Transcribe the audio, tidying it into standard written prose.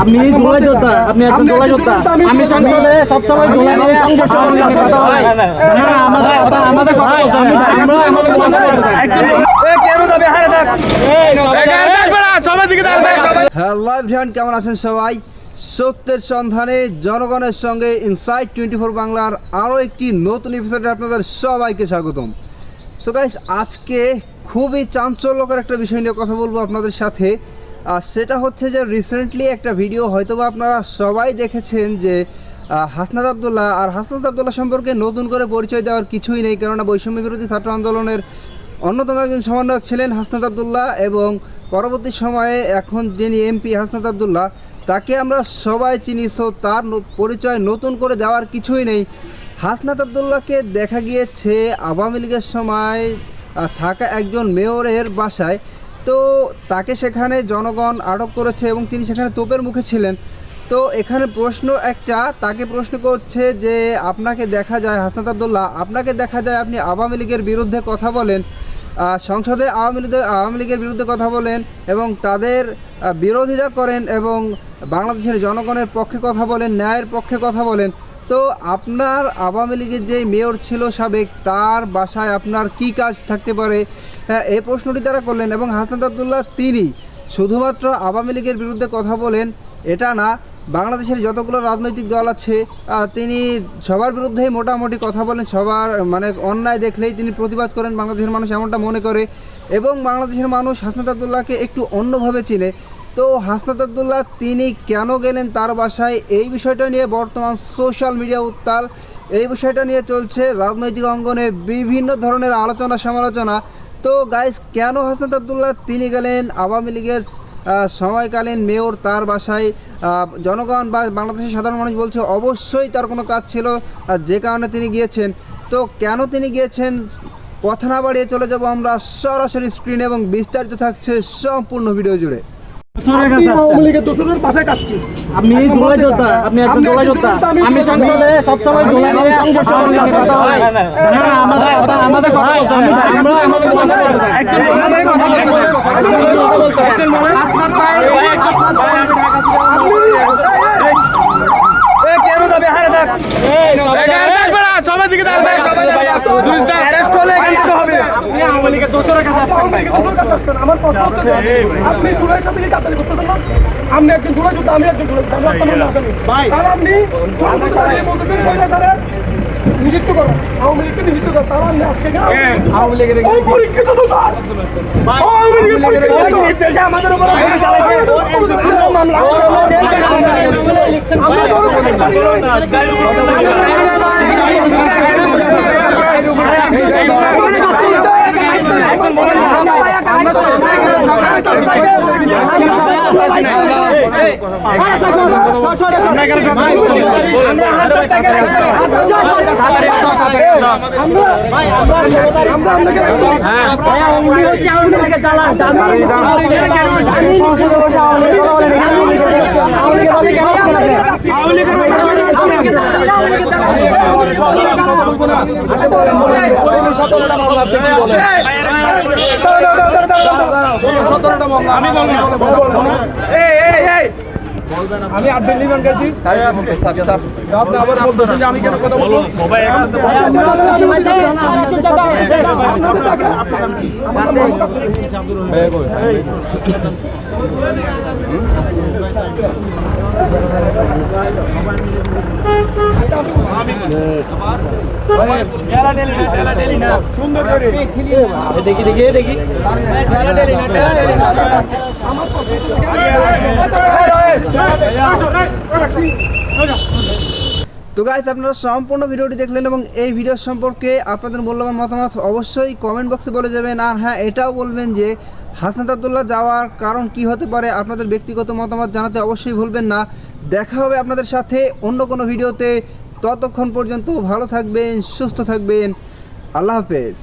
আপনি দোলাই যোদ্ধা, আপনি একজন দোলাই যোদ্ধা। আমি সংসদে সবসময় দোলাই নিয়ে কথা হয়। আমাদের কথা বলতে হবে। আমরা আমাদের কথা বলতে হবে। হ্যালো এভরিওয়ান, কেমন আছেন সবাই? সত্যের সন্ধানে জনগণের সঙ্গে ইনসাইড 24 বাংলার আরও একটি নতুন এপিসোডে আপনাদের সবাইকে স্বাগতম। সো গাইস, আজকে খুবই চাঞ্চল্যকর একটা বিষয় নিয়ে কথা বলবো আপনাদের সাথে। আর সেটা হচ্ছে যে রিসেন্টলি একটা ভিডিও হয়তোবা আপনারা সবাই দেখেছেন যে হাসনাত আবদুল্লাহ সম্পর্কে নতুন করে পরিচয় দেওয়ার কিছুই নেই, কেননা বৈষম্য বিরোধী ছাত্র আন্দোলনের অন্যতম একজন সমন্বয়ক ছিলেন হাসনাত আবদুল্লাহ, এবং পরবর্তী সময়ে এখন যিনি এমপি হাসনাত আবদুল্লাহ, তাকে আমরা সবাই চিনি। সো তার পরিচয় নতুন করে দেওয়ার কিছুই নেই। হাসনাত আবদুল্লাহকে দেখা গিয়েছে আওয়ামী লীগের সময় থাকা একজন মেয়রের বাসায়। তো তাকে সেখানে জনগণ আটক করেছে এবং তিনি সেখানে তোপের মুখে ছিলেন। তো এখানে প্রশ্ন একটা, তাকে প্রশ্ন করছে যে আপনাকে দেখা যায় হাসনাত আবদুল্লাহ, আপনাকে দেখা যায় আপনি আওয়ামী লীগের বিরুদ্ধে কথা বলেন, সংসদে আওয়ামী লীগের বিরুদ্ধে কথা বলেন এবং তাদের বিরোধিতা করেন এবং বাংলাদেশের জনগণের পক্ষে কথা বলেন, ন্যায়ের পক্ষে কথা বলেন। তো আপনার আওয়ামী লীগের যে মেয়র ছিল সাবেক, তার বাসায় আপনার কি কাজ থাকতে পারে? এই প্রশ্নটি তারা করলেন। এবং হাসনাত আবদুল্লাহ তিনি শুধুমাত্র আওয়ামী লীগের বিরুদ্ধে কথা বলেন এটা না, বাংলাদেশের যতগুলো রাজনৈতিক দল আছে তিনি সবার বিরুদ্ধেই মোটামুটি কথা বলেন, সবার মানে অন্যায় দেখলেই তিনি প্রতিবাদ করেন, বাংলাদেশের মানুষ এমনটা মনে করে। এবং বাংলাদেশের মানুষ হাসনাত আবদুল্লাহকে একটু অন্যভাবে চিনে। তো হাসনাত আবদুল্লাহ তিনি কেন গেলেন তার বাসায়, এই বিষয়টা নিয়ে বর্তমান সোশ্যাল মিডিয়া উত্তাল। এই বিষয়টা নিয়ে চলছে রাজনৈতিক অঙ্গনে বিভিন্ন ধরনের আলোচনা সমালোচনা। তো গাইস, কেন হাসনাত আবদুল্লাহ তিনি গেলেন আওয়ামী লীগের সময়কালীন মেয়র তার বাসায়? জনগণ বা বাংলাদেশের সাধারণ মানুষ বলছে অবশ্যই তার কোনো কাজ ছিল যে কারণে তিনি গিয়েছেন। তো কেন তিনি গিয়েছেন, কথা না বাড়িয়ে চলে যাব আমরা সরাসরি স্ক্রিনে, এবং বিস্তারিত থাকছে সম্পূর্ণ ভিডিও জুড়ে। আপনি দোলাই যোদ্ধা, আপনি একজন দোলাই যোদ্ধা। আমি সংসদে সবসময় দোলাই নিয়ে কথা হয়। আমাদের কথা বলতে হবে। আমরা আমাদের কথা বলতে আপনি একজন জুলাই যুদ্ধ, আমি একজন আপনি নিযুক্ত করেন আওয়ামী লীগকে নিযুক্ত করেন, তারা আপনি আজকে আওয়ামী লীগের পরীক্ষিত তো স্যার আমাদের উপর মামলা আমি আব্দুল লিমান গাজী। আপনি আবার বলতেছেন যে আমি কেন কথা বলবো? সুন্দর করে দেখি দেখি দেখি তো গাইস, আপনারা সম্পূর্ণ ভিডিওটি দেখলেন এবং এই ভিডিও সম্পর্কে আপনাদের মূল্যবান মতামত অবশ্যই কমেন্ট বক্সে বলে যাবেন। আর হ্যাঁ, এটাও বলবেন যে হাসনাত আবদুল্লাহ যাওয়ার কারণ কি হতে পারে, আপনাদের ব্যক্তিগত মতামত জানাতে অবশ্যই ভুলবেন না। দেখা হবে আপনাদের সাথে অন্য কোনো ভিডিওতে। ততক্ষণ পর্যন্ত ভালো থাকবেন, সুস্থ থাকবেন। আল্লাহ হাফেজ।